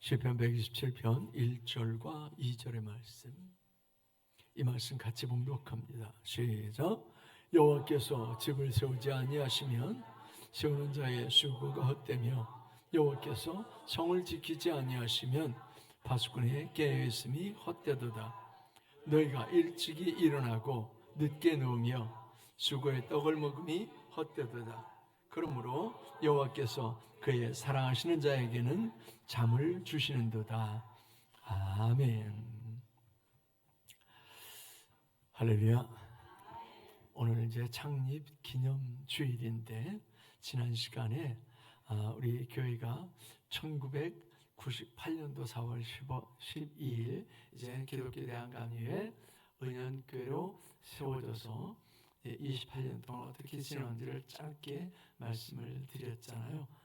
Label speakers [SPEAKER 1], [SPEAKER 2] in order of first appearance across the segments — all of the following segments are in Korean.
[SPEAKER 1] 시편 127편 1절과 2절의 말씀, 이 말씀 같이 봉독합니다. 시작. 여호와께서 집을 세우지 아니하시면 세우는 자의 수고가 헛되며 여호와께서 성을 지키지 아니하시면 파수꾼의 깨어있음이 헛되도다. 너희가 일찍이 일어나고 늦게 누우며 수고의 떡을 먹음이 헛되도다. 그러므로 여호와께서 그의 사랑하시는 자에게는 잠을 주시는도다. 아멘. 할렐루야. 오늘 이제 창립 기념 주일인데, 지난 시간에 우리 교회가 1998년도 4월 12일 이제 기독교 대한감리회 은연교회로 세워져서 28년 동안 어떻게 지내는지를 짧게 말씀을 드렸잖아요.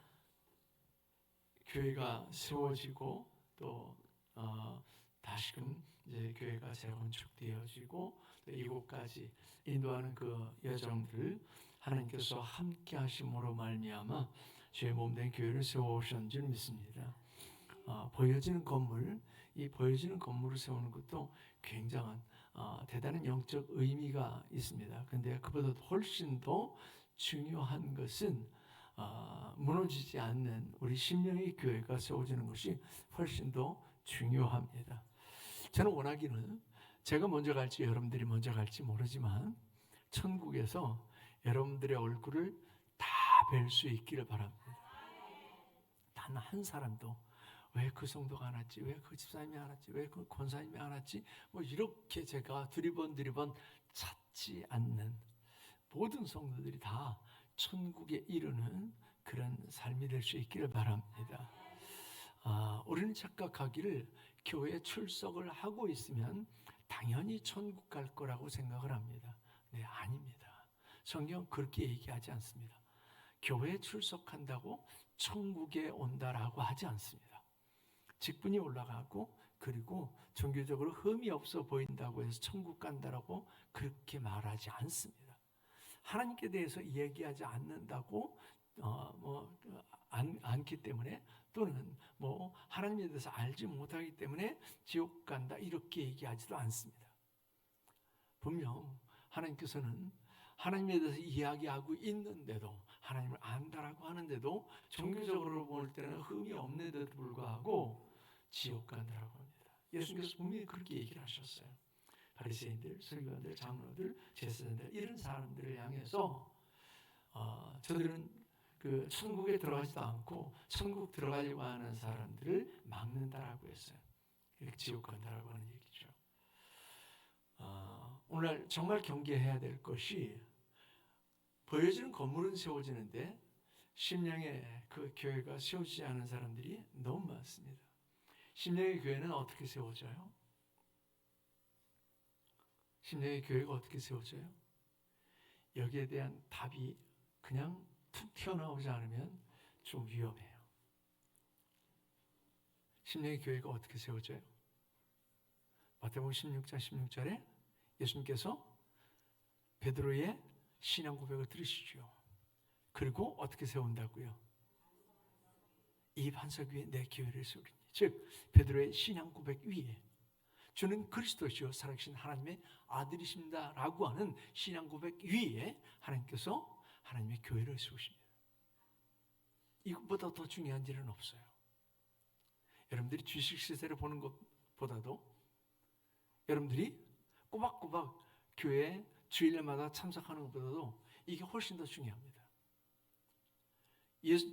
[SPEAKER 1] 교회가 세워지고 또 다시금 이제 교회가 재건축되어지고 또 이곳까지 인도하는 그 여정들을 하나님께서 함께 하심으로 말미암아 주의 몸된 교회를 세워오신 줄 믿습니다. 보여지는 건물, 이 보여지는 건물을 세우는 것도 굉장한 대단한 영적 의미가 있습니다. 근데 그보다 훨씬 더 중요한 것은 무너지지 않는 우리 심령의 교회가 세워지는 것이 훨씬 더 중요합니다. 저는 원하기는 제가 먼저 갈지 여러분들이 먼저 갈지 모르지만 천국에서 여러분들의 얼굴을 다 뵐 수 있기를 바랍니다. 단 한 사람도 왜 그 성도가 안 왔지? 왜 그 집사님이 안 왔지? 왜 그 권사님이 안 왔지? 뭐 이렇게 제가 두리번 찾지 않는 모든 성도들이 다 천국에 이르는 그런 삶이 될 수 있기를 바랍니다. 우리는 착각하기를 교회에 출석을 하고 있으면 당연히 천국 갈 거라고 생각을 합니다. 네, 아닙니다. 성경 그렇게 얘기하지 않습니다. 교회에 출석한다고 천국에 온다라고 하지 않습니다. 직분이 올라가고 그리고 종교적으로 흠이 없어 보인다고 해서 천국 간다라고 그렇게 말하지 않습니다. 하나님께 대해서 얘기하지 않는다고 않기 때문에, 또는 하나님에 대해서 알지 못하기 때문에 지옥 간다 이렇게 얘기하지도 않습니다. 분명 하나님께서는 하나님에 대해서 이야기하고 있는데도, 하나님을 안다라고 하는데도 종교적으로 볼 때는 흠이 없는데도 불구하고 지옥 간다라고 합니다. 예수님께서 분명히 그렇게 얘기를 하셨어요. 바리새인들, 서기관들, 장로들, 제사장들 이런 사람들을 향해서 저들은 그 천국에 들어가지도 않고 천국 들어가려고 하는 사람들을 막는다라고 했어요. 이렇게 지옥 간다라고 하는 얘기죠. 오늘 정말 경계해야 될 것이, 보여지는 건물은 세워지는데 심령의 그 교회가 세워지지 않은 사람들이 너무 많습니다. 심령의 교회는 어떻게 세워져요? 심령의 교회가 어떻게 세워져요? 여기에 대한 답이 그냥 툭 튀어나오지 않으면 좀 위험해요. 심령의 교회가 어떻게 세워져요? 마태복음 16장 16절에 예수님께서 베드로의 신앙 고백을 들으시죠. 그리고 어떻게 세운다고요? 이 반석 위에 내 교회를 세우리니. 즉 베드로의 신앙 고백 위에 주는 그리스도시요 살아계신 하나님의 아들이십니다 라고 하는 신앙 고백 위에 하나님께서 하나님의 교회를 세우십니다. 이것보다 더 중요한 일은 없어요. 여러분들이 주식시세를 보는 것보다도, 여러분들이 꼬박꼬박 교회에 주일마다 참석하는 것보다도 이게 훨씬 더 중요합니다.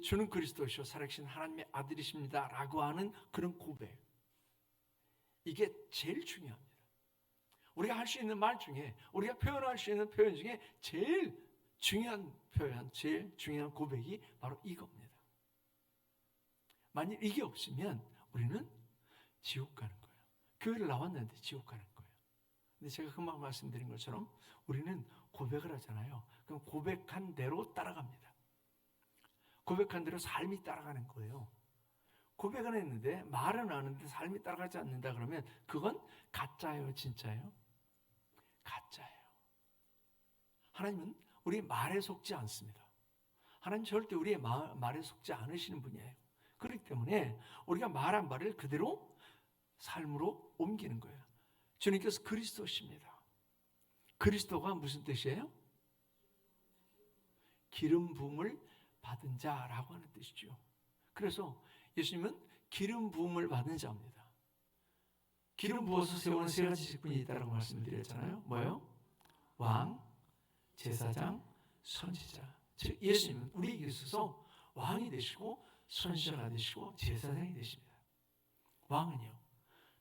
[SPEAKER 1] 주는 그리스도시요 살아계신 하나님의 아들이십니다 라고 하는 그런 고백, 이게 제일 중요합니다. 우리가 할 수 있는 말 중에, 우리가 표현할 수 있는 표현 중에 제일 중요한 표현, 제일 중요한 고백이 바로 이겁니다. 만일 이게 없으면 우리는 지옥 가는 거예요. 교회를 나왔는데 지옥 가는 거예요. 근데 제가 금방 말씀드린 것처럼 우리는 고백을 하잖아요. 그럼 고백한 대로 따라갑니다. 고백한 대로 삶이 따라가는 거예요. 고백은 했는데 말은 하는데 삶이 따라가지 않는다 그러면 그건 가짜예요, 진짜예요? 가짜예요. 하나님은 우리 말에 속지 않습니다. 하나님 절대 우리의 말에 속지 않으시는 분이에요. 그렇기 때문에 우리가 말한 바를 그대로 삶으로 옮기는 거예요. 주님께서 그리스도십니다. 그리스도가 무슨 뜻이에요? 기름 부음을 받은 자라고 하는 뜻이죠. 그래서 예수님은 기름 부음을 받은 자입니다. 기름 부어서 세우는 세 가지 직분이 있다고 말씀드렸잖아요. 뭐예요? 왕, 제사장, 선지자. 즉 예수님은 우리에게 있어서 왕이 되시고 선지자가 되시고 제사장이 되십니다. 왕은요,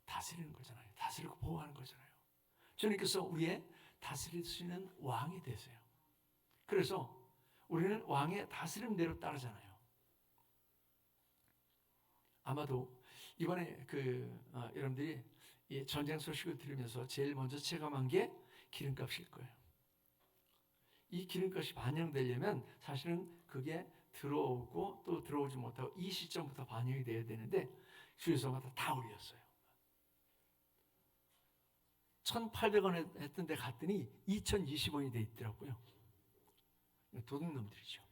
[SPEAKER 1] 다스리는 거잖아요. 다스리고 보호하는 거잖아요. 주님께서 우리의 다스릴 수 있는 왕이 되세요. 그래서 우리는 왕의 다스림대로 따르잖아요. 아마도 이번에 여러분들이 이 전쟁 소식을 들으면서 제일 먼저 체감한 게 기름값일 거예요. 이 기름값이 반영되려면 사실은 그게 들어오고 또 들어오지 못하고 이 시점부터 반영이 돼야 되는데 주유소마다 다 올렸어요. 1,800원 했던 데 갔더니 2,020원이 돼 있더라고요. 도둑놈들이죠.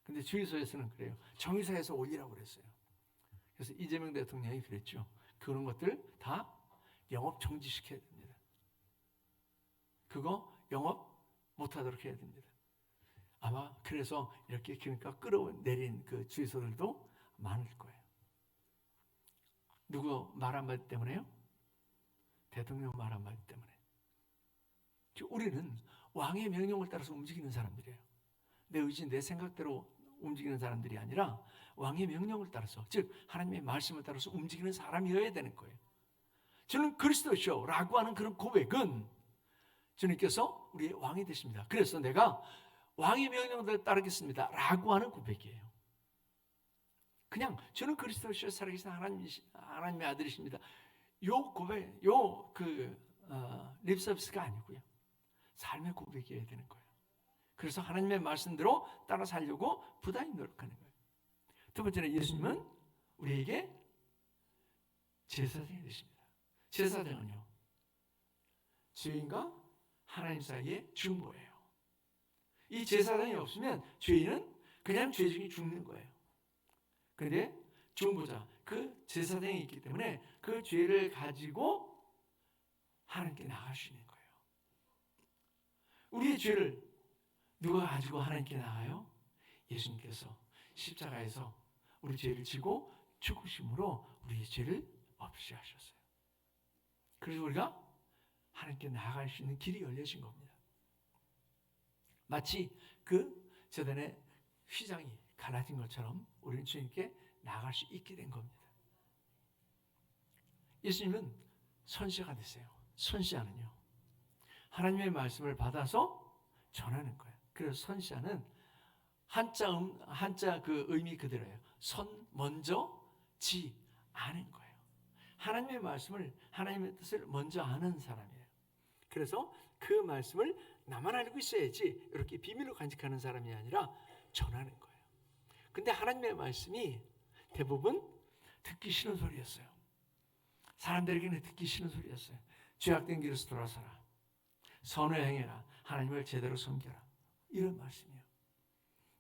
[SPEAKER 1] 근데 주유소에서는 그래요. 정유사에서 올리라고 그랬어요. 그래서 이재명 대통령이 그랬죠. 그런 것들 다 영업 정지시켜야 됩니다. 그거 영업 못하도록 해야 됩니다. 아마 그래서 이렇게 기름값 끌어내린 그 주유소들도 많을 거예요. 누구 말 한마디 때문에요? 대통령 말 한마디 때문에. 우리는 왕의 명령을 따라서 움직이는 사람들이에요. 내 의지, 내 생각대로 움직이는 사람들이 아니라 왕의 명령을 따라서, 즉 하나님의 말씀을 따라서 움직이는 사람이어야 되는 거예요. 저는 그리스도시요 라고 하는 그런 고백은 주님께서 우리의 왕이 되십니다. 그래서 내가 왕의 명령을 따르겠습니다 라고 하는 고백이에요. 그냥 저는 그리스도시요 살아계신 하나님의 아들이십니다. 요 고백, 립 서비스가 아니고요. 삶의 고백이어야 되는 거예요. 그래서 하나님의 말씀대로 따라 살려고 부단히 노력하는 거예요. 두 번째는 예수님은 우리에게 제사장이 되십니다. 제사장은요, 죄인과 하나님 사이의 중보예요. 이 제사장이 없으면 죄인은 그냥 죄 중에 죽는 거예요. 그런데 중보자, 그 제사장이 있기 때문에 그 죄를 가지고 하나님께 나갈 수 있는 거예요. 우리의 죄를 누가 가지고 하나님께 나가요? 예수님께서 십자가에서 우리 죄를 지고 죽으심으로 우리의 죄를 없이 하셨어요. 그래서 우리가 하나님께 나아갈 수 있는 길이 열려진 겁니다. 마치 그 제단의 휘장이 갈라진 것처럼 우리는 주님께 나아갈 수 있게 된 겁니다. 예수님은 선지자가 되세요. 선지자는요, 하나님의 말씀을 받아서 전하는 거예요. 그래서 선지자는 한자 그 의미 그대로예요. 선, 먼저, 지, 아는 거예요. 하나님의 말씀을, 하나님의 뜻을 먼저 아는 사람이에요. 그래서 그 말씀을 나만 알고 있어야지 이렇게 비밀로 간직하는 사람이 아니라 전하는 거예요. 근데 하나님의 말씀이 대부분 듣기 싫은 소리였어요. 사람들에게는 듣기 싫은 소리였어요. 죄악된 길에서 돌아서라, 선을 행해라, 하나님을 제대로 섬겨라, 이런 말씀이에요.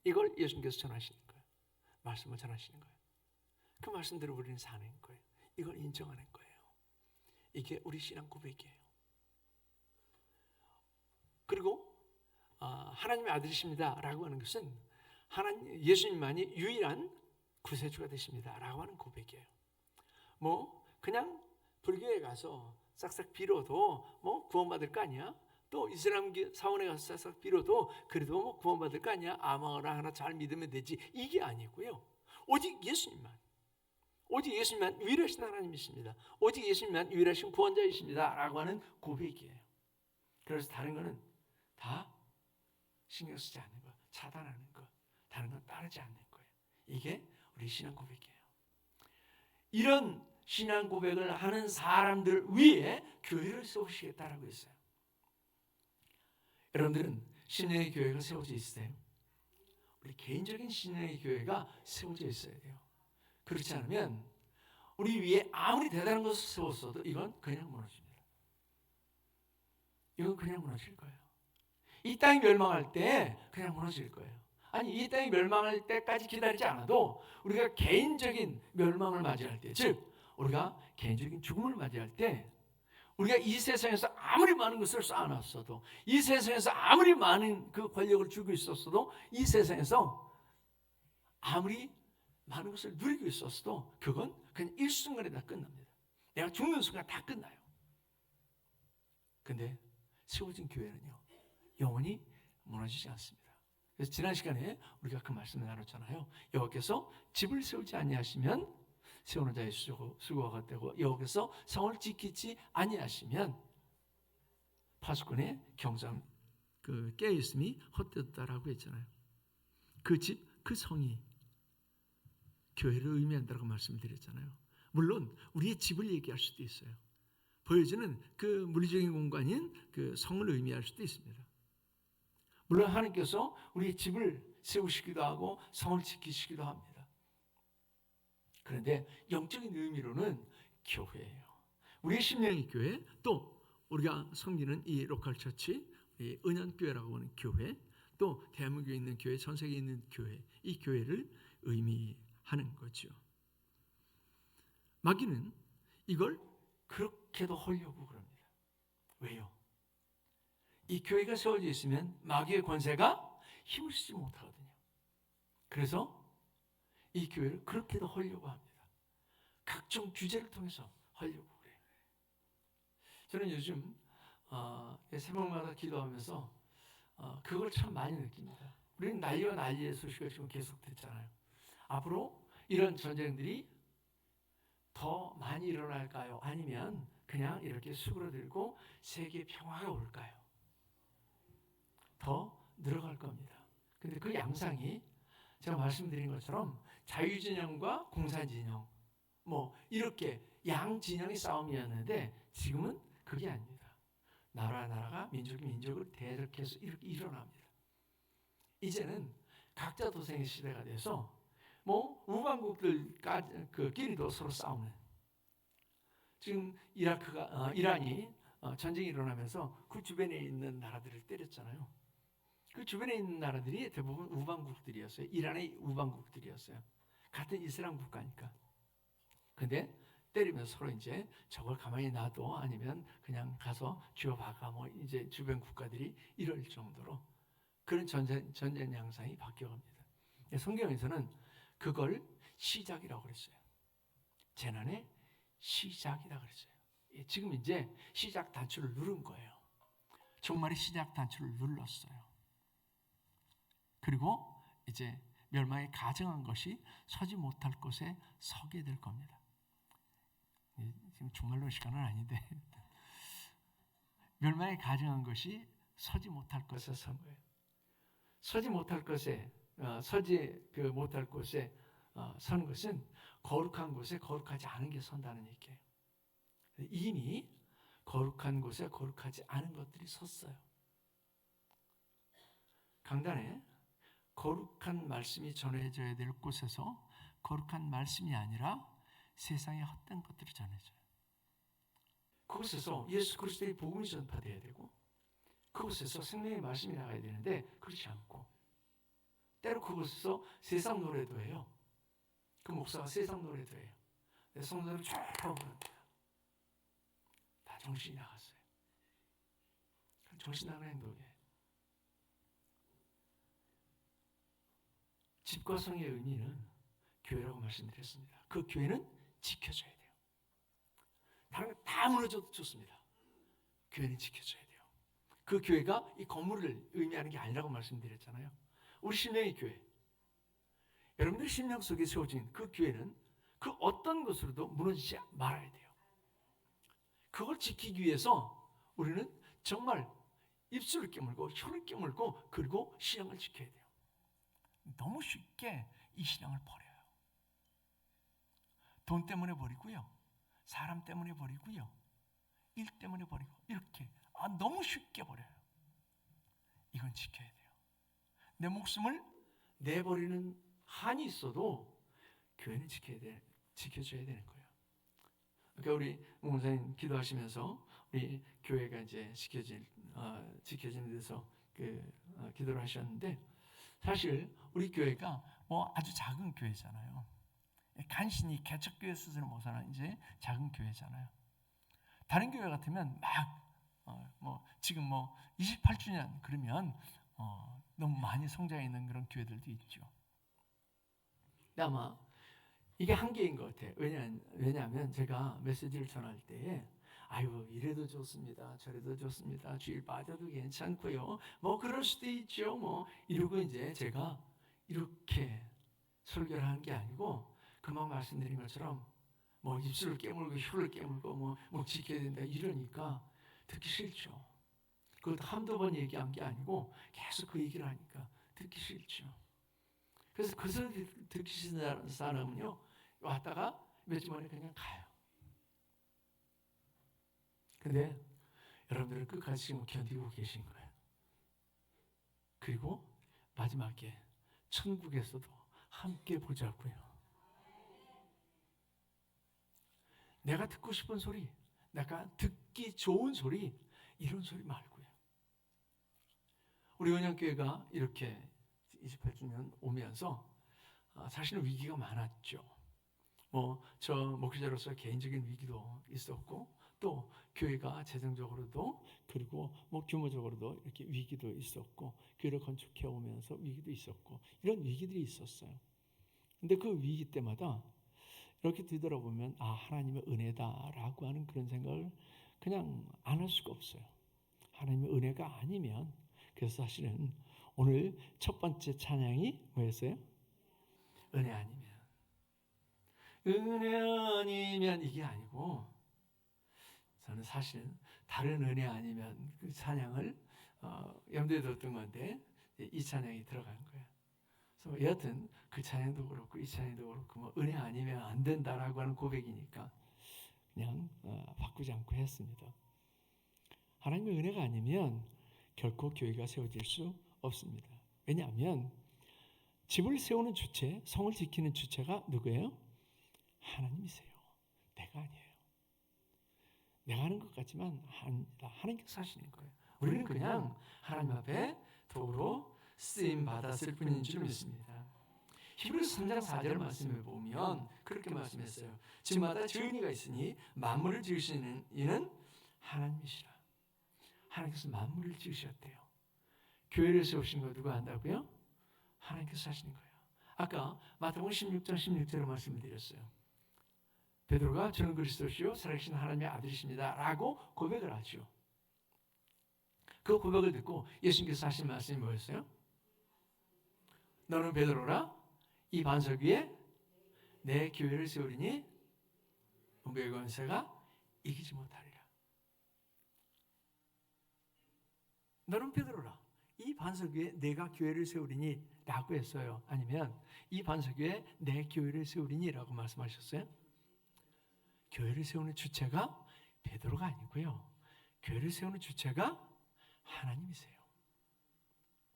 [SPEAKER 1] 이걸 예수님께서 전하시는 거예요. 말씀을 전하시는 거예요. 그 말씀대로 우리는 사는 거예요. 이걸 인정하는 거예요. 이게 우리 신앙 고백이에요. 그리고 하나님의 아들이십니다 라고 하는 것은 예수님만이 유일한 구세주가 되십니다 라고 하는 고백이에요. 그냥 불교에 가서 싹싹 빌어도 구원받을 거 아니야? 또 이슬람 사원에 가서 싹싹 빌어도 그래도 구원받을 거 아니야? 아무거나 하나 잘 믿으면 되지, 이게 아니고요. 오직 예수님만 유일하신 하나님이십니다. 오직 예수님만 유일하신 구원자이십니다 라고 하는 고백이에요. 그래서 다른 거는 다 신경 쓰지 않는 거, 차단하는 거, 다른 건 따르지 않는 거예요. 이게 우리 신앙 고백이에요. 이런 신앙 고백을 하는 사람들 위에 교회를 세우시겠다라고 했어요. 여러분들은 신령의 교회가 세워져 있으세요? 우리 개인적인 신령의 교회가 세워져 있어야 돼요. 그렇지 않으면 우리 위에 아무리 대단한 것을 세웠어도 이건 그냥 무너집니다. 이건 그냥 무너질 거예요. 이 땅이 멸망할 때 그냥 무너질 거예요. 아니 이 땅이 멸망할 때까지 기다리지 않아도 우리가 개인적인 멸망을 맞이할 때, 즉 우리가 개인적인 죽음을 맞이할 때, 우리가 이 세상에서 아무리 많은 것을 쌓아놨어도, 이 세상에서 아무리 많은 그 권력을 쥐고 있었어도, 이 세상에서 아무리 많은 것을 누리고 있었어도 그건 그냥 일순간에 다 끝납니다. 내가 죽는 순간 다 끝나요. 근데 세워진 교회는요, 영원히 무너지지 않습니다. 그래서 지난 시간에 우리가 그 말씀을 나눴잖아요. 여호와께서 집을 세우지 아니하시면 세우는 자의 수고가 헛되고, 여호와께서 성을 지키지 아니하시면 파수꾼의 경장 그 깨어 있음이 헛되었다라고 했잖아요. 그 집, 그 성이 교회를 의미한다고 말씀드렸잖아요. 물론 우리의 집을 얘기할 수도 있어요. 보여지는 그 물리적인 공간인 그 성을 의미할 수도 있습니다. 물론 하나님께서 우리의 집을 세우시기도 하고 성을 지키시기도 합니다. 그런데 영적인 의미로는 교회예요. 우리의 심령의 교회, 또 우리가 섬기는 이 로컬 처치, 이 은연교회라고 하는 교회, 또 대한민국에 있는 교회, 전 세계에 있는 교회, 이 교회를 의미하는 거죠. 마귀는 이걸 그렇게도 하려고 그럽니다. 왜요? 이 교회가 세워져 있으면 마귀의 권세가 힘을 쓰지 못하거든요. 그래서 이 교회를 그렇게도 하려고 합니다. 각종 규제를 통해서 하려고 그래요. 저는 요즘 새벽마다 기도하면서 그걸 참 많이 느낍니다. 우리는 난리와 난리의 소식을 지금 계속 듣잖아요. 앞으로 이런 전쟁들이 더 많이 일어날까요? 아니면 그냥 이렇게 수그러들고 세계 평화가 올까요? 더 늘어갈 겁니다. 근데 그 양상이 제가 말씀드린 것처럼 자유진영과 공산진영, 이렇게 양진영의 싸움이었는데 지금은 그게 아닙니다. 나라가 민족이 민족을 대적해서 이렇게 일어납니다. 이제는 각자 도생의 시대가 돼서 우방국들끼리도 서로 싸우는. 지금 이란이 전쟁이 일어나면서 그 주변에 있는 나라들을 때렸잖아요. 그 주변에 있는 나라들이 대부분 우방국들이었어요. 이란의 우방국들이었어요. 같은 이슬람 국가니까. 근데 때리면서 서로 이제 저걸 가만히 놔둬, 아니면 그냥 가서 쥐어박아, 이제 주변 국가들이 이럴 정도로 그런 전쟁 양상이 바뀌어갑니다. 성경에서는 그걸 시작이라고 그랬어요. 재난의 시작이라고 그랬어요. 지금 이제 시작 단추를 누른 거예요. 종말의 시작 단추를 눌렀어요. 그리고 이제 멸망에 가증한 것이 서지 못할 곳에 서게 될 겁니다. 지금 종말론 시간은 아닌데 멸망에 가증한 것이 서지 못할 곳에 선 거예요. 서지 못할 곳에 선 것은 거룩한 곳에 거룩하지 않은 게 선다는 얘기예요. 이미 거룩한 곳에 거룩하지 않은 것들이 섰어요. 강단에 거룩한 말씀이 전해져야 될 곳에서 거룩한 말씀이 아니라 세상의 헛된 것들이 전해져요. 그곳에서 예수 그리스도의 복음이 전파돼야 되고, 그곳에서 생명의 말씀이 나가야 되는데 그렇지 않고, 때로 그곳에서 세상 노래도 해요. 그 목사가 세상 노래도 해요. 내 성도를 쫙 부릅니다. 다 정신이 나갔어요. 정신 나간 행동이에요. 집과 성의 의미는 교회라고 말씀드렸습니다. 그 교회는 지켜져야 돼요. 다른 거 다 무너져도 좋습니다. 교회는 지켜져야 돼요. 그 교회가 이 건물을 의미하는 게 아니라고 말씀드렸잖아요. 우리 심령의 교회, 여러분들 심령 속에 세워진 그 교회는 그 어떤 것으로도 무너지지 말아야 돼요. 그걸 지키기 위해서 우리는 정말 입술을 깨물고 혀를 깨물고, 그리고 신앙을 지켜야 돼요. 너무 쉽게 이 신앙을 버려요. 돈 때문에 버리고요, 사람 때문에 버리고요, 일 때문에 버리고, 이렇게 너무 쉽게 버려요. 이건 지켜야 돼요. 내 목숨을 내버리는 한이 있어도 교회는 지켜줘야 되는 거예요. 그러니까 우리 목사님 기도하시면서 우리 교회가 이제 지켜지는 데서 기도를 하셨는데, 사실 우리 교회가 뭐 아주 작은 교회잖아요. 간신히 개척교회 수준을 벗어난 이제 작은 교회잖아요. 다른 교회 같으면 막 지금 28주년 그러면 너무 많이 성장해 있는 그런 교회들도 있죠. 아마 이게 한계인 것 같아요. 왜냐하면 제가 메시지를 전할 때 아유 이래도 좋습니다, 저래도 좋습니다, 주일 빠져도 괜찮고요, 뭐 그럴 수도 있죠, 뭐 이러고 이제 제가 이렇게 설교를 하는 게 아니고 금방 말씀드린 것처럼 뭐 입술을 깨물고 혀를 깨물고 뭐 지켜야 된다 이러니까 듣기 싫죠. 그것도 한두 번 얘기한 게 아니고 계속 그 얘기를 하니까 듣기 싫죠. 그래서 그 소리 듣기 싫은 사람은요 왔다가 몇 주 만에 그냥 가요. 근데 여러분들은 끝까지 지금 견디고 계신 거예요. 그리고 마지막에 천국에서도 함께 보자고요. 내가 듣고 싶은 소리, 내가 듣기 좋은 소리, 이런 소리 말고요. 우리 언약교회가 이렇게 28주년 오면서 사실은 위기가 많았죠. 저 목회자로서 개인적인 위기도 있었고 또 교회가 재정적으로도 그리고 규모적으로도 이렇게 위기도 있었고 교회를 건축해 오면서 위기도 있었고 이런 위기들이 있었어요. 근데 그 위기 때마다 이렇게 뒤돌아보면 하나님의 은혜다라고 하는 그런 생각을 그냥 안 할 수가 없어요. 하나님의 은혜가 아니면 그래서 사실은 오늘 첫 번째 찬양이 뭐였어요? 은혜 아니면. 은혜 아니면 이게 아니고 저는 사실 다른 은혜 아니면 그 찬양을 염두에 뒀던 건데 이 찬양이 들어간 거예요. 그래서 여하튼 그 찬양도 그렇고 이 찬양도 그렇고 은혜 아니면 안 된다라고 하는 고백이니까 그냥 바꾸지 않고 했습니다. 하나님의 은혜가 아니면 결코 교회가 세워질 수 없습니다. 왜냐하면 집을 세우는 주체, 성을 지키는 주체가 누구예요? 하나님이세요. 내가 아니에요. 내가 하는 것 같지만 하나님께서 하시는 거예요. 우리는 그냥 하나님 앞에 도구로 쓰임 받았을 뿐인 줄 믿습니다. 히브리서 3장 4절 말씀을 보면 그렇게 말씀했어요. 집마다 주인이가 있으니 만물을 지으시는 이는 하나님이시라. 하나님께서 만물을 지으셨대요. 교회를 세우신 거 누가 한다고요? 하나님께서 하시는 거예요. 아까 마태복음 16장 16절을 말씀을 드렸어요. 베드로가 저는 그리스도시요 살아계신 하나님의 아들이십니다 라고 고백을 하죠. 그 고백을 듣고 예수님께서 하신 말씀이 뭐였어요? 너는 베드로라 이 반석 위에 내 교회를 세우리니 음부의 권세가 이기지 못하리라. 너는 베드로라 이 반석 위에 내가 교회를 세우리니 라고 했어요? 아니면 이 반석 위에 내 교회를 세우리니 라고 말씀하셨어요? 교회를 세우는 주체가 베드로가 아니고요. 교회를 세우는 주체가 하나님이세요.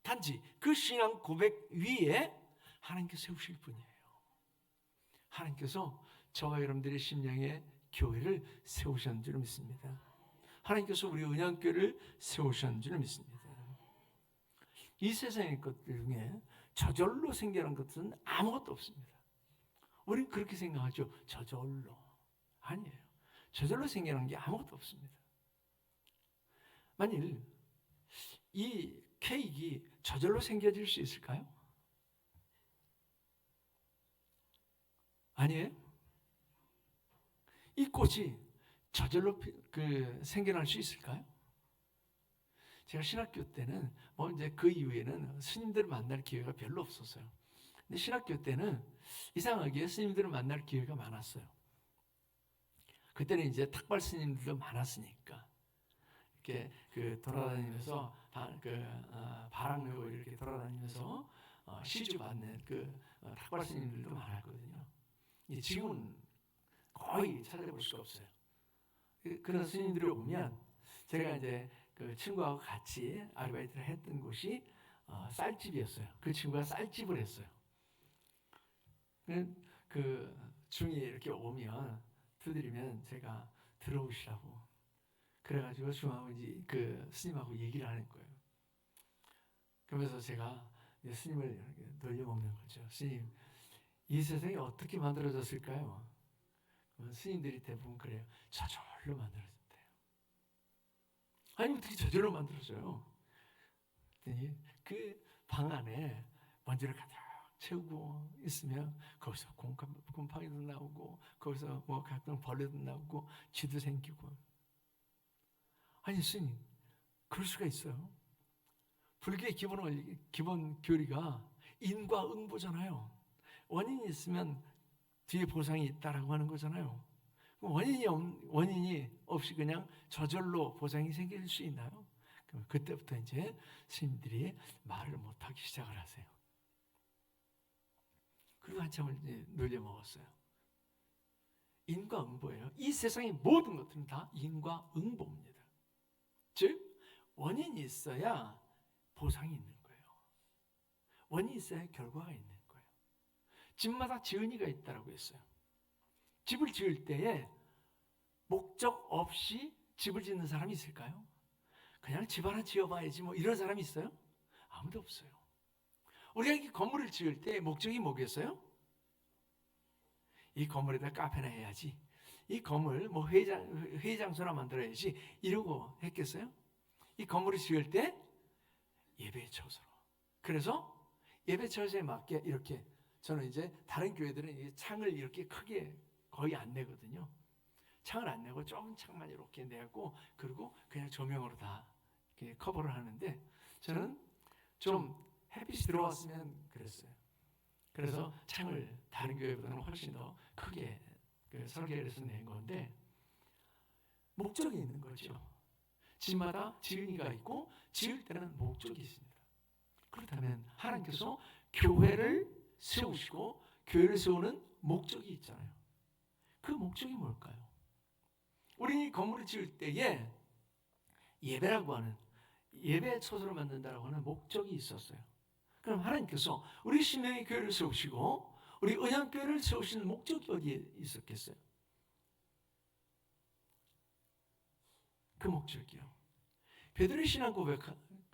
[SPEAKER 1] 단지 그 신앙 고백 위에 하나님께서 세우실 분이에요. 하나님께서 저와 여러분들의 심령에 교회를 세우셨는 줄 믿습니다. 하나님께서 우리 은양교회를 세우셨는 줄 믿습니다. 이 세상의 것들 중에 저절로 생겨난 것은 아무것도 없습니다. 우리는 그렇게 생각하죠. 저절로. 아니에요. 저절로 생겨난 게 아무것도 없습니다. 만일 이 케이크 저절로 생겨질 수 있을까요? 아니에요? 이 꽃이 저절로 생겨날 수 있을까요? 제가 신학교 때는 이제 그 이후에는 스님들을 만날 기회가 별로 없었어요. 근데 신학교 때는 이상하게 스님들을 만날 기회가 많았어요. 그때는 이제 탁발 스님들도 많았으니까 이렇게 돌아다니면서 바람 내고 이렇게 돌아다니면서 시주 받는 탁발 스님들도 많았거든요. 지금은 거의 찾아볼 수가 없어요. 그런 스님들이 오면 제가 이제 그 친구하고 같이 아르바이트를 했던 곳이 쌀집이었어요. 그 친구가 쌀집을 했어요. 그 중이 이렇게 오면 두드리면 제가 들어오시라고 그래가지고 중하고 그 스님하고 얘기를 하는 거예요. 그러면서 제가 스님을 놀려먹는 거죠. 스님, 이 세상이 어떻게 만들어졌을까요? 스님들이 대부분 그래요. 저절로 만들어졌대요. 아니 어떻게 저절로 만들어져요? 그 방 안에 먼지를 가득 채우고 있으면 거기서 곰팡이도 나오고 거기서 뭐 가끔 벌레도 나오고 쥐도 생기고. 아니 스님, 그럴 수가 있어요? 불교의 기본 교리가 인과 응보잖아요. 원인이 있으면 뒤에 보상이 있다라고 하는 거잖아요. 원인이 없이 그냥 저절로 보상이 생길 수 있나요? 그럼 그때부터 이제 스님들이 말을 못하기 시작을 하세요. 그리고 한참을 이제 놀려먹었어요. 인과응보예요. 이 세상의 모든 것들은 다 인과응보입니다. 즉 원인이 있어야 보상이 있는 거예요. 원인이 있어야 결과가 있는 거예요. 집마다 지은이가 있다라고 했어요. 집을 지을 때에 목적 없이 집을 짓는 사람이 있을까요? 그냥 집 하나 지어봐야지 뭐 이런 사람이 있어요? 아무도 없어요. 우리가 이 건물을 지을 때 목적이 뭐겠어요? 이 건물에다 카페나 해야지, 이 건물 뭐 회의장소나 만들어야지 이러고 했겠어요? 이 건물을 지을 때 예배 처소로. 그래서 예배 처소에 맞게 이렇게, 저는 이제 다른 교회들은 창을 이렇게 크게 거의 안 내거든요. 창을 안 내고 좁은 창만 이렇게 내고, 그리고 그냥 조명으로 다 이렇게 커버를 하는데, 저는 좀 햇빛이 들어왔으면 그랬어요. 그래서 창을 다른 교회보다는 훨씬 더 크게 설계를 해서 낸 건데, 목적이 있는 거죠. 집마다 지은이가 있고 지을 때는 목적이 있습니다. 그렇다면 하나님께서 교회를 세우시고 교회를 세우는 목적이 있잖아요. 그 목적이 뭘까요? 우리 이 건물을 지을 때에 예배라고 하는, 예배 처소를 만든다고 하는 목적이 있었어요. 그럼 하나님께서 우리 신령의 교회를 세우시고 우리 언약교회를 세우시는 목적이 어디에 있었겠어요? 그 목적이요. 베드로의 신앙 고백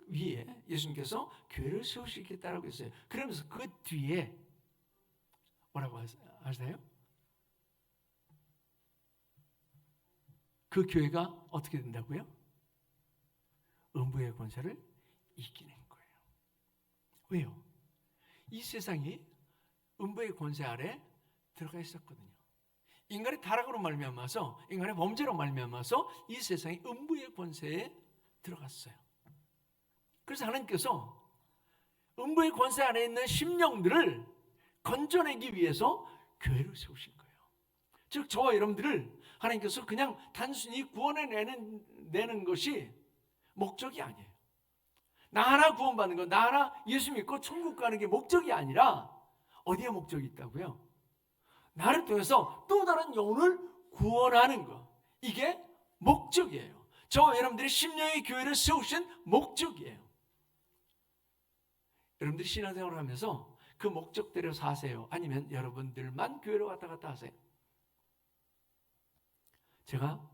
[SPEAKER 1] 위에 예수님께서 교회를 세우시겠다라고 했어요. 그러면서 그 뒤에 뭐라고 하세요? 그 교회가 어떻게 된다고요? 음부의 권세를 이기는 거예요. 왜요? 이 세상이 음부의 권세 아래 들어가 있었거든요. 인간의 타락으로 말미암아서, 인간의 범죄로 말미암아서 이 세상이 음부의 권세에 들어갔어요. 그래서 하나님께서 음부의 권세 안에 있는 심령들을 건져내기 위해서 교회를 세우신 거예요. 즉 저와 여러분들을 하나님께서 그냥 단순히 구원해내는 것이 목적이 아니에요. 나 하나 구원받는 거, 나 하나 예수 믿고 천국 가는 게 목적이 아니라 어디에 목적이 있다고요? 나를 통해서 또 다른 영혼을 구원하는 것, 이게 목적이에요. 저와 여러분들이 심령의 교회를 세우신 목적이에요. 여러분들이 신앙생활을 하면서 그 목적대로 사세요? 아니면 여러분들만 교회로 왔다 갔다 하세요? 제가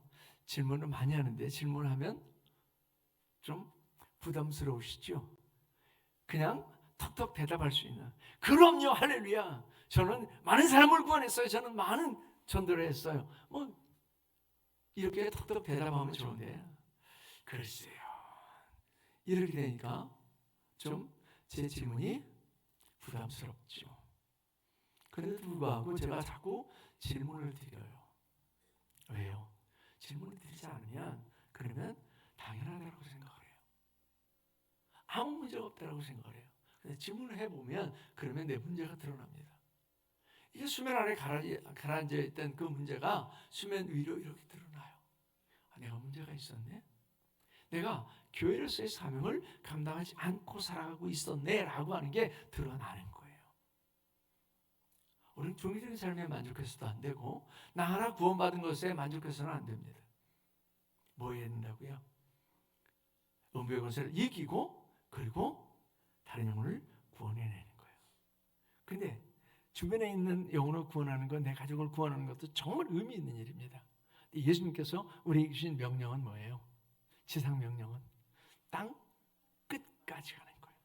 [SPEAKER 1] 질문을 많이 하는데, 질문을 하면 좀 부담스러우시죠? 그냥 턱턱 대답할 수 있는, 그럼요, 할렐루야, 저는 많은 사람을 구원했어요, 저는 많은 전도를 했어요, 뭐 이렇게 턱턱 대답하면 좋은데, 글쎄요, 이렇게 되니까 좀 제 질문이 부담스럽죠. 그런데도 불구하고 제가 자꾸 질문을 드려요. 왜요? 질문을 드리지 않으면 그러면 당연하다고 생각을 해요. 아무 문제가 없다고 생각을 해요. 근데 질문을 해보면 그러면 내 문제가 드러납니다. 이게 수면 아래 가라앉아 있던 그 문제가 수면 위로 이렇게 드러나요. 내가 문제가 있었네? 내가 교회로서의 사명을 감당하지 않고 살아가고 있었네 라고 하는 게 드러나는 거예요. 우리는 종교적인 삶에 만족해서도 안 되고 나 하나 구원받은 것에 만족해서는 안 됩니다. 뭐 해야 된다고요? 음부의 권세를 이기고 그리고 다른 영혼을 구원해내는 거예요. 근데 주변에 있는 영혼을 구원하는 것, 내 가족을 구원하는 것도 정말 의미 있는 일입니다. 예수님께서 우리에게 주신 명령은 뭐예요? 지상 명령은 땅 끝까지 가는 거예요.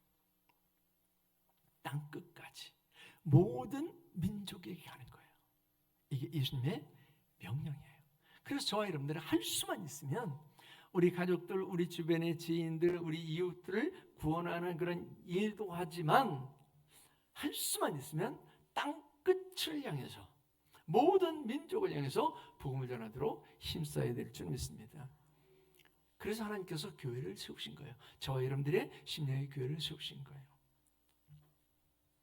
[SPEAKER 1] 땅 끝까지 모든 민족에게 하는 거예요. 이게 예수님의 명령이에요. 그래서 저와 여러분들은 할 수만 있으면 우리 가족들, 우리 주변의 지인들, 우리 이웃들을 구원하는 그런 일도 하지만 할 수만 있으면 땅 끝을 향해서 모든 민족을 향해서 복음을 전하도록 힘써야 될 줄 믿습니다. 그래서 하나님께서 교회를 세우신 거예요. 저와 여러분들의 심령의 교회를 세우신 거예요.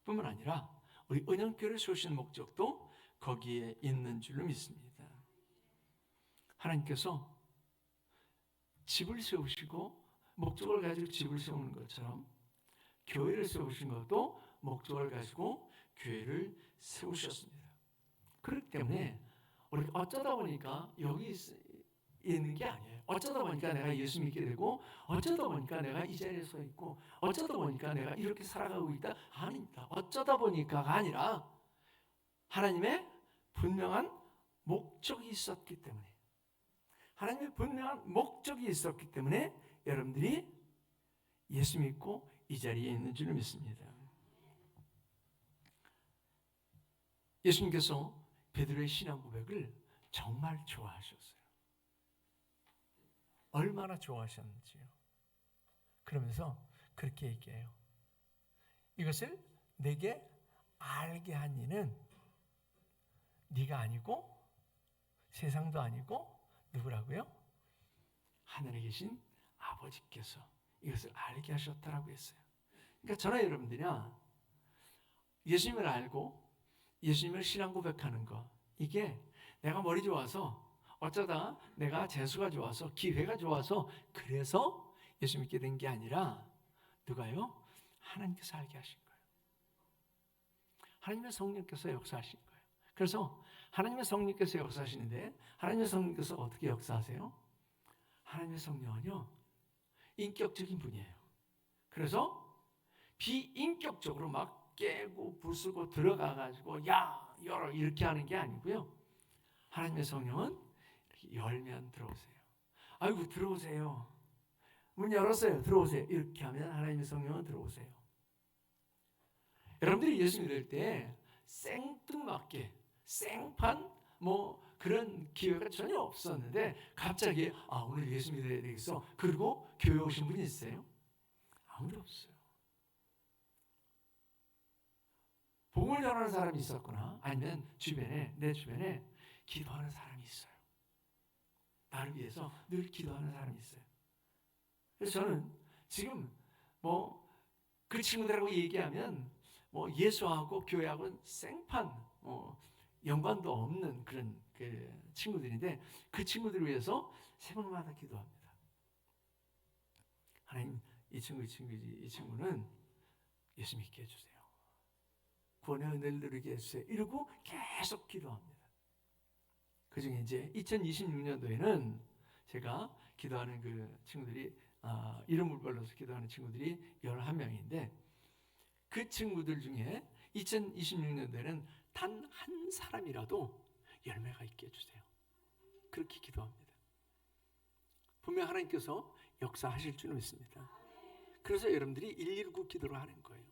[SPEAKER 1] 뿐만 아니라 우리 은영교회를 세우신 목적도 거기에 있는 줄로 믿습니다. 하나님께서 집을 세우시고 목적을 가지고 집을 세우는 것처럼 교회를 세우신 것도 목적을 가지고 교회를 세우셨습니다. 그렇기 때문에 우리 어쩌다 보니까 여기 있는 게 아니에요. 어쩌다 보니까 내가 예수 믿게 되고 어쩌다 보니까 내가 이 자리에 서 있고 어쩌다 보니까 내가 이렇게 살아가고 있다. 아닙니다. 어쩌다 보니까가 아니라 하나님의 분명한 목적이 있었기 때문에 하나님의 분명한 목적이 있었기 때문에 여러분들이 예수 믿고 이 자리에 있는 줄 믿습니다. 예수님께서 베드로의 신앙 고백을 정말 좋아하셨어요. 얼마나 좋아하셨는지요. 그러면서 그렇게 얘기해요. 이것을 내게 알게 한 이는 네가 아니고 세상도 아니고 누구라고요? 하늘에 계신 아버지께서 이것을 알게 하셨다라고 했어요. 그러니까 저나 여러분들이야 예수님을 알고 예수님을 신앙 고백하는 거, 이게 내가 머리 좋아서 어쩌다 내가 재수가 좋아서 기회가 좋아서 그래서 예수 믿게 된 게 아니라 누가요? 하나님께서 알게 하신 거예요. 하나님의 성령께서 역사하신 거예요. 그래서 하나님의 성령께서 역사하시는데 하나님의 성령께서 어떻게 역사하세요? 하나님의 성령은요 인격적인 분이에요. 그래서 비인격적으로 막 깨고 부수고 들어가가지고 야 열어 이렇게 하는 게 아니고요. 하나님의 성령은 이렇게 열면 들어오세요. 아이고 들어오세요. 문 열었어요. 들어오세요. 이렇게 하면 하나님의 성령은 들어오세요. 여러분들이 예수 믿을 때 생뚱맞게 생판 그런 기회가 전혀 없었는데 갑자기 오늘 예수 믿어야 되겠어. 그리고 교회 오신 분이 있어요? 아무도 없어요. 복음을 전하는 사람이 있었거나 아니면 내 주변에 기도하는 사람이 있어요. 나를 위해서 늘 기도하는 사람이 있어요. 그래서 저는 지금 그 친구들하고 얘기하면 예수하고 교회하고는 생판 연관도 없는 그런 그 친구들인데 그 친구들을 위해서 새벽마다 기도합니다. 하나님 이 친구는 예수 믿게 해주세요. 구원의 은혜를 누리게 해주세요. 이러고 계속 기도합니다. 그중에 이제 2026년도에는 제가 기도하는 그 친구들이 이름을 불러서 기도하는 친구들이 11명인데 그 친구들 중에 2026년도에는 단 한 사람이라도 열매가 있게 해주세요. 그렇게 기도합니다. 분명 하나님께서 역사하실 줄 믿습니다. 그래서 여러분들이 119 기도를 하는 거예요.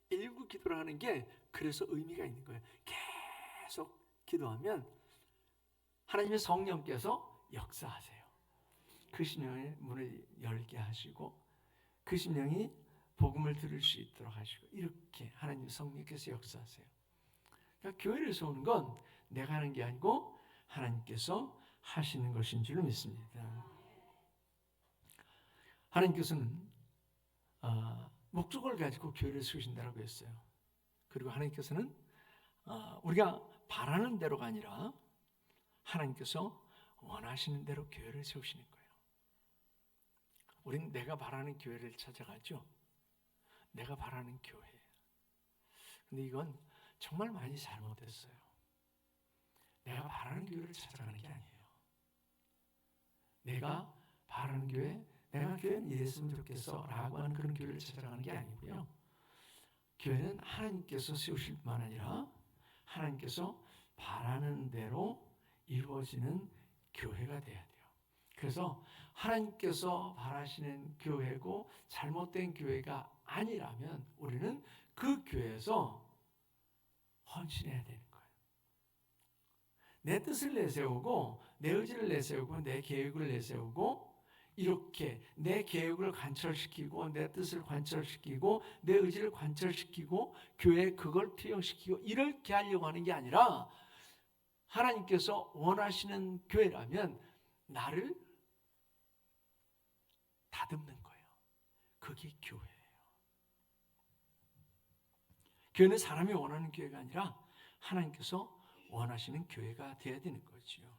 [SPEAKER 1] 119 기도를 하는 게 그래서 의미가 있는 거예요. 계속 기도하면 하나님의 성령께서 역사하세요. 그 심령의 문을 열게 하시고 그 심령이 복음을 들을 수 있도록 하시고 이렇게 하나님 성령께서 역사하세요. 그러니까 교회를 세우는 건 내가 하는 게 아니고 하나님께서 하시는 것인 줄 믿습니다. 하나님께서는 목적을 가지고 교회를 세우신다고 했어요. 그리고 하나님께서는 우리가 바라는 대로가 아니라 하나님께서 원하시는 대로 교회를 세우시는 거예요. 우리는 내가 바라는 교회를 찾아가죠. 내가 바라는 교회. 근데 이건 정말 많이 잘못됐어요. 내가 바라는 교회를 찾아가는 게 아니에요. 내가 바라는 교회, 내가 교회는 이랬으면 좋겠어 라고 하는 그런 교회를 찾아가는 게 아니고요. 교회는 하나님께서 세우실 뿐만 아니라 하나님께서 바라는 대로 이루어지는 교회가 돼야 돼요. 그래서 하나님께서 바라시는 교회고 잘못된 교회가 아니라면 우리는 그 교회에서 헌신해야 되는 거예요. 내 뜻을 내세우고 내 의지를 내세우고 내 계획을 내세우고 이렇게 내 계획을 관철시키고 내 뜻을 관철시키고 내 의지를 관철시키고 교회에 그걸 투영시키고 이렇게 하려고 하는 게 아니라 하나님께서 원하시는 교회라면 나를 다듬는 거예요. 그게 교회예요. 교회는 사람이 원하는 교회가 아니라 하나님께서 원하시는 교회가 되어야 되는 거죠.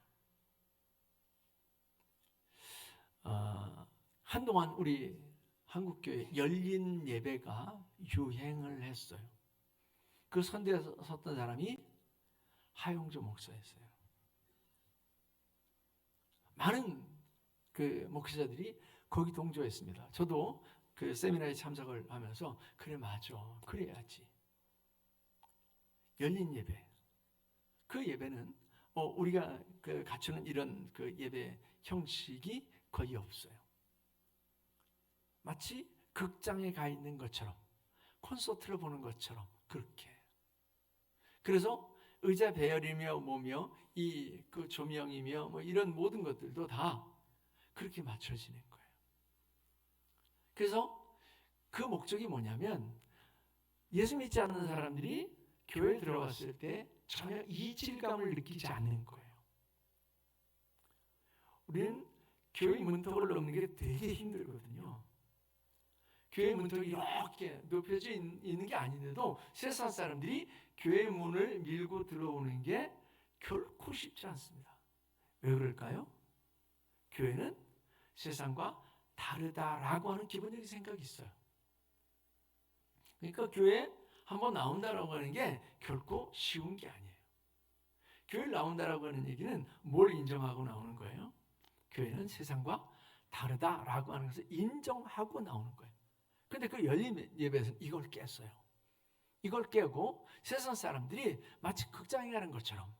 [SPEAKER 1] 한동안 우리 한국교회 열린 예배가 유행을 했어요. 그 선대에 섰던 사람이 하용조 목사였어요. 많은 그 목회자들이 거기 동조했습니다. 저도 그 세미나에 참석을 하면서 그래 맞아, 그래야지. 열린 예배. 그 예배는 우리가 그 갖추는 이런 그 예배 형식이 거의 없어요. 마치 극장에 가 있는 것처럼 콘서트를 보는 것처럼 그렇게. 그래서 의자 배열이며 뭐며 이 그 조명이며 뭐 이런 모든 것들도 다 그렇게 맞춰지는 거예요. 그래서 그 목적이 뭐냐면 예수 믿지 않는 사람들이 교회에 들어갔을 때 전혀 이질감을 느끼지 않는 거예요. 우리는 교회 문턱을 넘는 게 되게 힘들거든요. 교회 문턱이 이렇게 높여져 있는 게 아닌데도 세상 사람들이 교회 문을 밀고 들어오는 게 결코 쉽지 않습니다. 왜 그럴까요? 교회는 세상과 다르다라고 하는 기본적인 생각이 있어요. 그러니까 교회에 한번 나온다라고 하는 게 결코 쉬운 게 아니에요. 교회를 나온다라고 하는 얘기는 뭘 인정하고 나오는 거예요? 교회는 세상과 다르다라고 하는 것을 인정하고 나오는 거예요. 근데 그 열린 예배에서는 이걸 깼어요. 이걸 깨고 세상 사람들이 마치 극장에 가는 것처럼,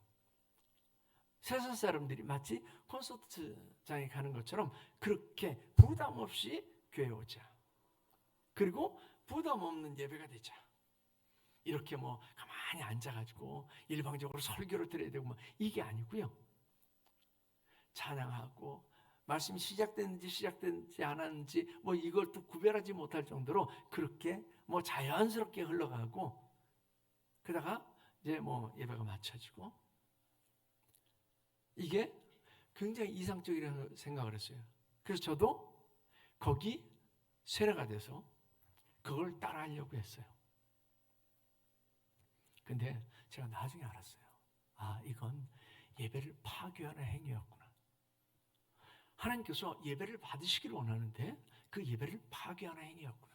[SPEAKER 1] 세상 사람들이 마치 콘서트장에 가는 것처럼 그렇게 부담 없이 교회에 오자. 그리고 부담 없는 예배가 되자. 이렇게 뭐 가만히 앉아가지고 일방적으로 설교를 들어야 되고 뭐 이게 아니고요. 찬양하고 말씀이 시작됐는지 시작되지 않았는지 뭐 이걸 또 구별하지 못할 정도로 그렇게 뭐 자연스럽게 흘러가고 그러다가 이제 뭐 예배가 마쳐지고 이게 굉장히 이상적이라는 생각을 했어요. 그래서 저도 거기 세례가 돼서 그걸 따라하려고 했어요. 근데 제가 나중에 알았어요. 아, 이건 예배를 파괴하는 행위였구나. 하나님께서 예배를 받으시기를 원하는데 그 예배를 파괴하는 행위였구나.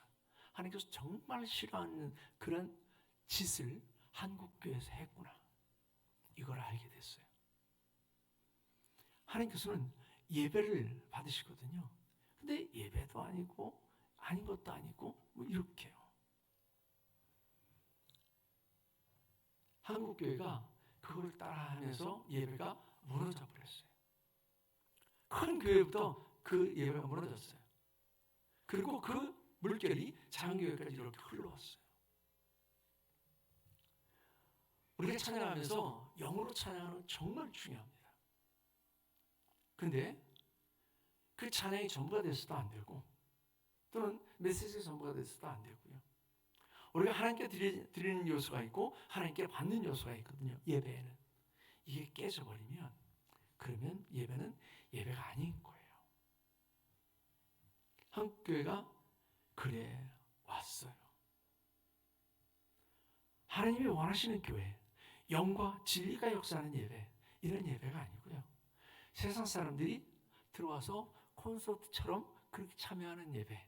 [SPEAKER 1] 하나님께서 정말 싫어하는 그런 짓을 한국교회에서 했구나. 이걸 알게 됐어요. 하나님께서는 예배를 받으시거든요. 근데 예배도 아니고 아닌 것도 아니고 뭐 이렇게요. 한국교회가 그걸 따라하면서 예배가 무너져 버렸어요. 큰 교회부터 그 예배가 무너졌어요. 그리고 그 물결이 작은 교회까지 이렇게 흘러왔어요. 우리가 찬양하면서 영어로 찬양하는 정말 중요합니다. 근데 그 찬양이 전부가 돼서도 안 되고 또는 메시지가 전부가 돼서도 안 되고요. 우리가 하나님께 드리는 요소가 있고 하나님께 받는 요소가 있거든요. 예배에는. 이게 깨져버리면 그러면 예배는 예배가 아닌 거예요. 한국교회가 그래 왔어요. 하나님이 원하시는 교회, 영과 진리가 역사하는 예배, 이런 예배가 아니고요. 세상 사람들이 들어와서 콘서트처럼 그렇게 참여하는 예배.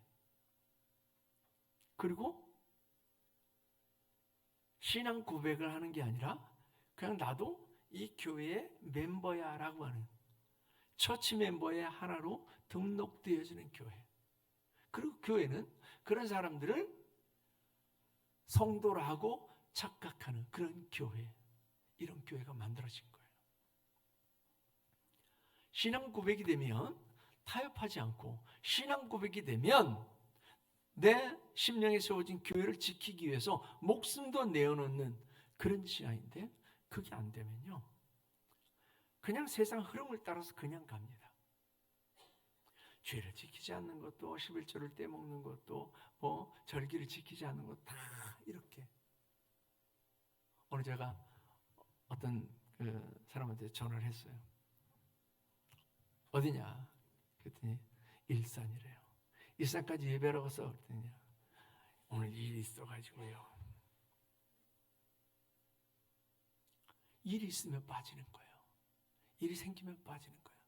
[SPEAKER 1] 그리고 신앙 고백을 하는 게 아니라 그냥 나도 이 교회의 멤버야 라고 하는 처치 멤버의 하나로 등록되어지는 교회. 그리고 교회는 그런 사람들을 성도라고 착각하는 그런 교회. 이런 교회가 만들어진 거예요. 신앙 고백이 되면 타협하지 않고 신앙 고백이 되면 내 심령에 세워진 교회를 지키기 위해서 목숨도 내어놓는 그런 신앙인데, 그게 안 되면요, 그냥 세상 흐름을 따라서 그냥 갑니다. 죄를 지키지 않는 것도, 11조를 떼먹는 것도, 뭐 절기를 지키지 않는 것도 다 이렇게. 오늘 제가 어떤 그 사람한테 전화를 했어요. 어디냐? 그랬더니 일산이래요. 일산까지 예배하러 가서, 그랬더니 오늘 일이 있어가지고요. 일이 있으면 빠지는 거예요. 일이 생기면 빠지는 거예요.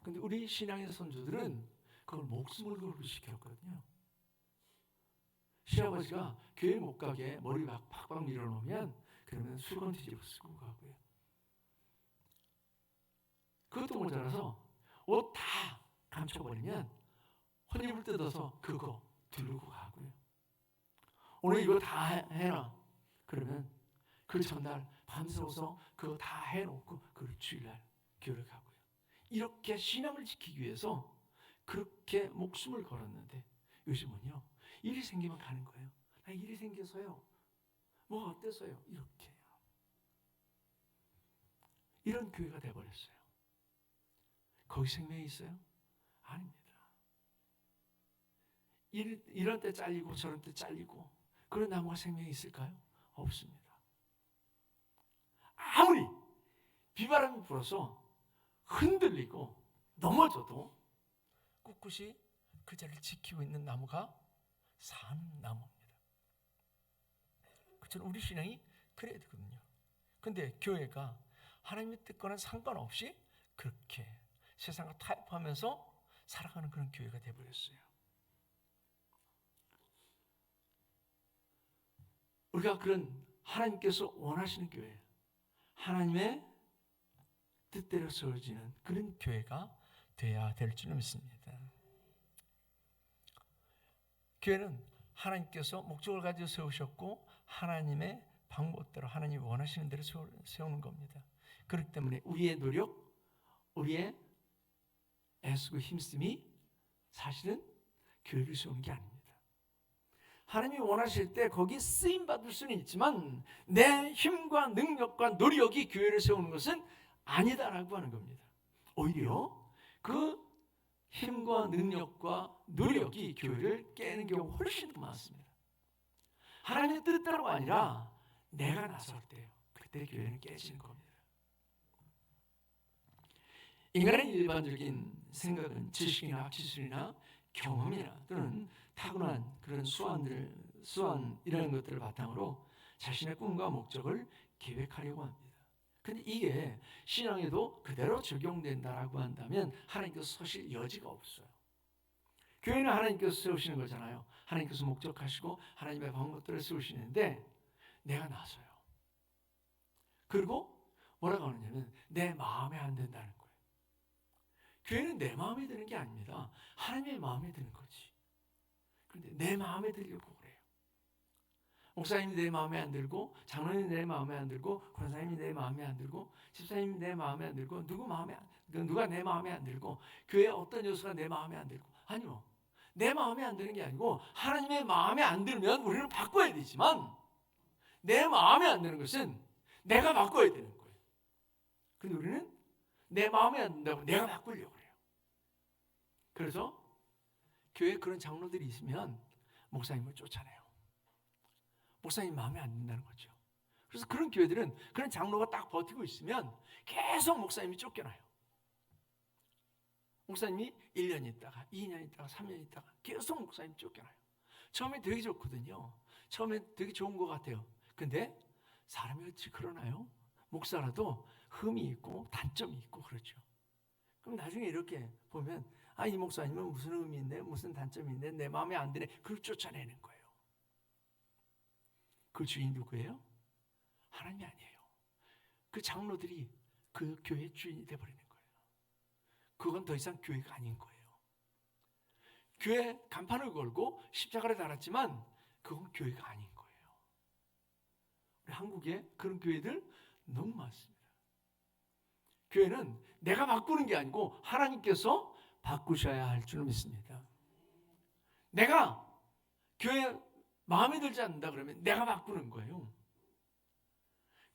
[SPEAKER 1] 근데 우리 신앙의 선조들은 그걸 목숨을 걸고 시켰거든요. 시아버지가 교회 못 가게 머리 팍팍 밀어놓으면, 그러면 수건 뒤집어 쓰고 가고요. 그것도 모자라서 옷 다 감춰버리면 혼입을 뜯어서 그거 두르고 가고요. 오늘 이거 다 해놔. 그러면 그 전날 밤새워서 그거 다 해놓고 그 주일날 교회를 가고요. 이렇게 신앙을 지키기 위해서 그렇게 목숨을 걸었는데, 요즘은요, 일이 생기면 가는 거예요. 나 일이 생겨서요, 뭐 어때서요, 이렇게. 이런 교회가 돼버렸어요. 거기 생명이 있어요? 아닙니다. 이런 때 잘리고 저런 때 잘리고 그런 나무가 생명이 있을까요? 없습니다. 아무리 비바람이 불어서 흔들리고 넘어져도 꿋꿋이 그 자리를 지키고 있는 나무가 사는 나무입니다. 그처럼 우리 신앙이 그래야 되거든요. 근데 교회가 하나님의 뜻과는 상관없이 그렇게 세상과 타협하면서 살아가는 그런 교회가 되어버렸어요. 우리가 그런 하나님께서 원하시는 교회, 하나님의 뜻대로 세워지는 그런 교회가 돼야 될 줄 믿습니다. 교회는 하나님께서 목적을 가지고 세우셨고, 하나님의 방법대로, 하나님이 원하시는 대로 세우는 겁니다. 그렇기 때문에 우리의 노력, 우리의 애쓰고 힘쓰기 사실은 교회를 세우는 게 아닙니다. 하나님이 원하실 때 거기 쓰임받을 수는 있지만 내 힘과 능력과 노력이 교회를 세우는 것은 아니다라고 하는 겁니다. 오히려 그 힘과 능력과 노력이 교회를 깨는 경우가 훨씬 더 많습니다. 하나님의 뜻대로가 아니라 내가 나설 때요, 그때 교회는 깨지는 겁니다. 인간의 일반적인 생각은 지식이나 기술이나 경험이나 또는 타고난 그런 수완 이런 것들을 바탕으로 자신의 꿈과 목적을 계획하려고 합니다. 근데 이게 신앙에도 그대로 적용된다라고 한다면 하나님께서 서실 여지가 없어요. 교회는 하나님께서 세우시는 거잖아요. 하나님께서 목적하시고 하나님의 방법들을 세우시는데 내가 나서요. 그리고 뭐라고 하느냐면 내 마음에 안 든다는 거예요. 교회는 내 마음에 드는 게 아닙니다. 하나님의 마음에 드는 거지. 그런데 내 마음에 들려고 그래요. 목사님이 내 마음에 안 들고, 장로님이 내 마음에 안 들고, 권사님이 내 마음에 안 들고, 집사님이 내 마음에 안 들고, 누가 내 마음에 안 들고, 교회의 어떤 요소가 내 마음에 안 들고. 아니요, 내 마음에 안 드는 게 아니고 하나님의 마음에 안 들면 우리는 바꿔야 되지만, 내 마음에 안 드는 것은 내가 바꿔야 되는 거예요. 근데 우리는 내 마음에 안 든다고 내가 바꾸려고 해요. 그래서 교회에 그런 장로들이 있으면 목사님을 쫓아내요. 목사님 마음에 안 든다는 거죠. 그래서 그런 교회들은 그런 장로가 딱 버티고 있으면 계속 목사님이 쫓겨나요. 목사님이 1년 있다가 2년 있다가 3년 있다가 계속 목사님이 쫓겨나요. 처음에 되게 좋거든요. 처음에 되게 좋은 것 같아요. 근데 사람이 어찌 그러나요? 목사라도 흠이 있고 단점이 있고 그렇죠. 그럼 나중에 이렇게 보면 이 목사님은 무슨 흠이 있네, 무슨 단점이 있네, 내 마음에 안 드네. 그걸 쫓아내는 거예요. 그 주인 누구예요? 하나님이 아니에요. 그 장로들이 그 교회의 주인이 되어버리는 거예요. 그건 더 이상 교회가 아닌 거예요. 교회 간판을 걸고 십자가를 달았지만 그건 교회가 아닌 거예요. 우리 한국에 그런 교회들 너무 많습니다. 교회는 내가 바꾸는 게 아니고 하나님께서 바꾸셔야 할 줄 믿습니다. 내가 교회 마음에 들지 않는다 그러면 내가 바꾸는 거예요.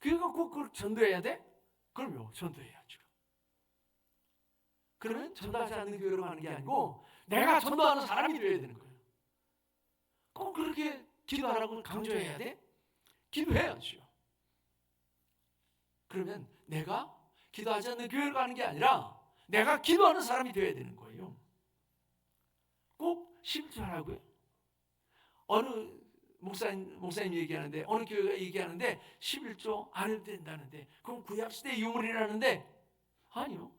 [SPEAKER 1] 교회가 꼭 그렇게 전도해야 돼? 그럼요, 전도해야죠. 그러면 전도하지 않는 교회로 가는 게 아니고 내가 전도하는 사람이 되어야 되는 거예요. 꼭 그렇게 기도하라고 강조해야 돼? 기도해야죠. 그러면 내가 기도하지 않는 교회로 가는 게 아니라 내가 기도하는 사람이 되어야 되는 거예요. 꼭 11조하라고요. 어느 목사님 얘기하는데, 어느 교회가 얘기하는데 11조 안 해도 된다는데, 그럼 구약시대 유물이라는데, 아니요.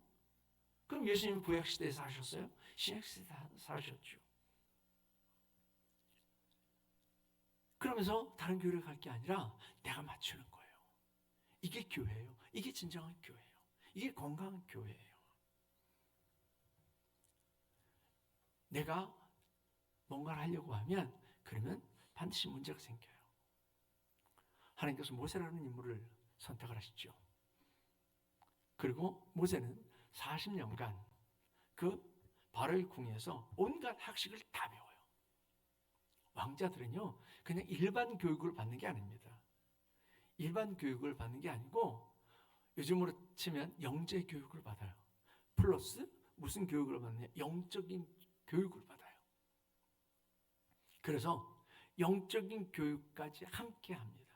[SPEAKER 1] 그럼 예수님은 구약시대에 사셨어요? 신약시대에 사셨죠. 그러면서 다른 교회를 갈 게 아니라 내가 맞추는 거예요. 이게 교회예요. 이게 진정한 교회예요. 이게 건강한 교회예요. 내가 뭔가를 하려고 하면 그러면 반드시 문제가 생겨요. 하나님께서 모세라는 인물을 선택을 하시죠. 그리고 모세는 40년간 그 바로의 궁에서 온갖 학식을 다 배워요. 왕자들은요, 그냥 일반 교육을 받는 게 아닙니다. 일반 교육을 받는 게 아니고 요즘으로 치면 영재 교육을 받아요. 플러스 무슨 교육을 받느냐? 영적인 교육을 받아요. 그래서 영적인 교육까지 함께 합니다.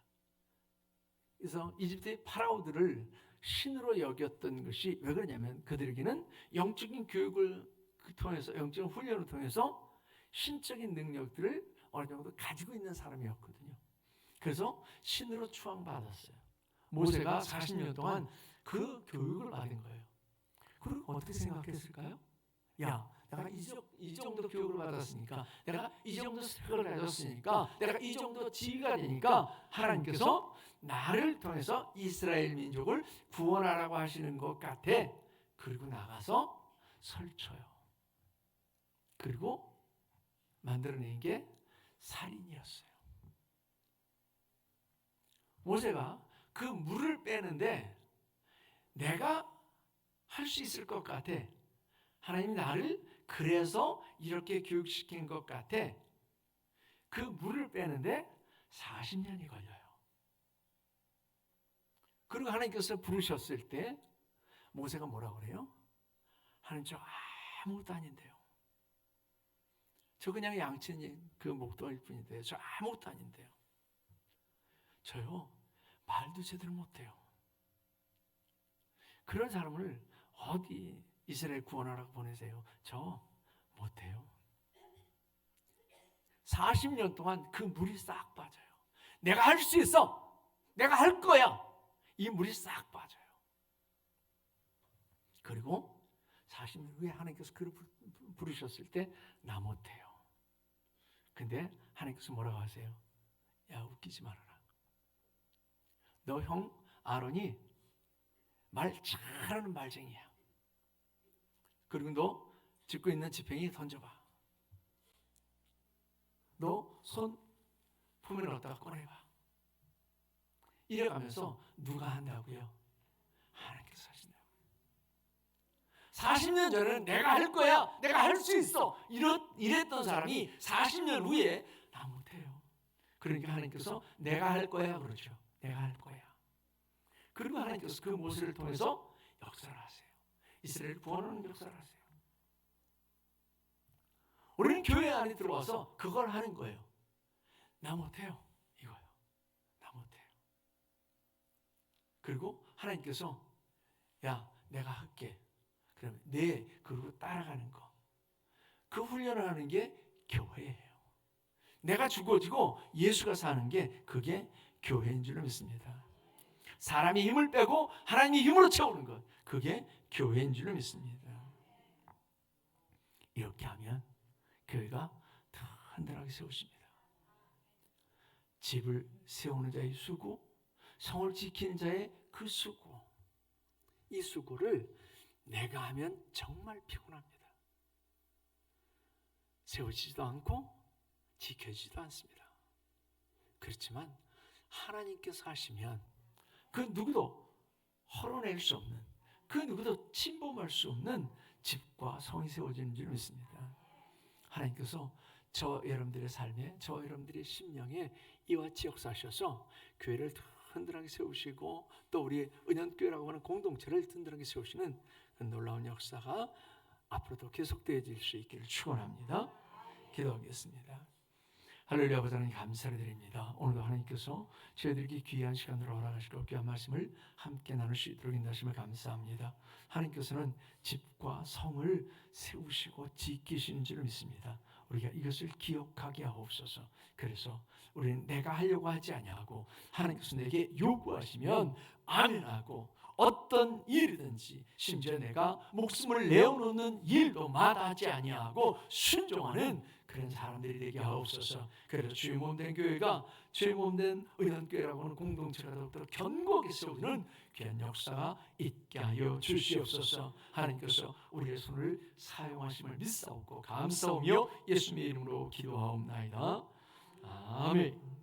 [SPEAKER 1] 그래서 이집트의 파라오들을 신으로 여겼던 것이 왜 그러냐면 그들에게는 영적인 교육을 통해서, 영적인 훈련을 통해서 신적인 능력들을 어느 정도 가지고 있는 사람이었거든요. 그래서 신으로 추앙받았어요. 모세가 40년 동안 그 교육을 받은 거예요. 그리고 어떻게 생각했을까요? 야, 내가 이 정도 교육을 받았으니까, 내가 이 정도 스펙을 가졌으니까, 내가 이 정도 지위가 되니까 하나님께서 나를 통해서 이스라엘 민족을 구원하라고 하시는 것 같아. 그리고 나가서 설쳐요. 그리고 만들어낸 게 살인이었어요. 모세가 그 물을 빼는데 내가 할 수 있을 것 같아. 하나님이 나를 그래서 이렇게 교육시킨 것 같아. 그 물을 빼는데 40년이 걸려요. 그리고 하나님께서 부르셨을 때 모세가 뭐라고 그래요? 하나님, 저 아무것도 아닌데요. 저 그냥 양치는 그 목도일 뿐인데요. 저 아무것도 아닌데요. 저요, 말도 제대로 못해요. 그런 사람을 어디 이스라엘 구원하라고 보내세요? 저 못해요. 40년 동안 그 물이 싹 빠져요. 내가 할 수 있어. 내가 할 거야. 이 물이 싹 빠져요. 그리고 40년 후에 하나님께서 그를 부르셨을 때 나 못해요. 근데 하나님께서 뭐라고 하세요? 야, 웃기지 말아라. 너 형 아론이 말 잘하는 말쟁이야. 그리고 너 짚고 있는 지팡이 던져봐. 너 손 품에 넣었다가 꺼내봐. 이래가면서 누가 한다고요? 하나님께서 하신다고. 40년 전에는 내가 할 거야, 내가 할 수 있어, 이랬던 사람이 40년 후에 나 못해요. 그러니까 하나님께서 내가 할 거야 그러죠. 내가 할 거야. 그리고 하나님께서 그 모세를 통해서 역사를 하세요. 이스라엘을 구원하는 역사를 하세요. 우리는 교회 안에 들어와서 그걸 하는 거예요. 나 못해요. 이거요. 나 못해요. 그리고 하나님께서 야, 내가 할게. 그러면 그리고 따라가는 거. 그 훈련을 하는 게 교회예요. 내가 죽어지고 예수가 사는 게 그게 교회인 줄 믿습니다. 사람이 힘을 빼고 하나님이 힘으로 채우는 것, 그게 교회인 줄 믿습니다. 이렇게 하면 교회가 든든하게 세워집니다. 집을 세우는 자의 수고, 성을 지키는 자의 그 수고, 이 수고를 내가 하면 정말 피곤합니다. 세워지지도 않고 지켜지지도 않습니다. 그렇지만 하나님께서 하시면 그 누구도 헐어낼 수 없는, 그 누구도 침범할 수 없는 집과 성이 세워지는 줄 믿습니다. 하나님께서 저 여러분들의 삶에, 저 여러분들의 심령에 이와 같이 역사하셔서 교회를 든든하게 세우시고 또 우리 은연교회라고 하는 공동체를 든든하게 세우시는 그 놀라운 역사가 앞으로도 계속되어질 수 있기를 축원합니다. 기도하겠습니다. 할렐루야. 아버지 하나님 감사를 드립니다. 오늘도 하나님께서 저희들에게 귀한 시간을 허락하시고 귀한 말씀을 함께 나눌 수 있도록 인도하심을 감사합니다. 하나님께서는 집과 성을 세우시고 지키시는 줄 믿습니다. 우리가 이것을 기억하게 하옵소서. 그래서 우리는 내가 하려고 하지 아니하고 하나님께서 내게 요구하시면 아멘하고 어떤 일이든지 심지어 내가 목숨을 내어놓는 일도 마다하지 아니하고 순종하는 그런 사람들이 되게 하옵소서. 그래서 주의 몸된 교회가 주의 몸된 은연교회라고 하는 공동체가 더욱더 견고하게 세우는 귀한 역사가 있게 하여 주시옵소서. 하나님께서 우리의 손을 사용하심을 믿사옵고 감사하며 예수님의 이름으로 기도하옵나이다. 아멘.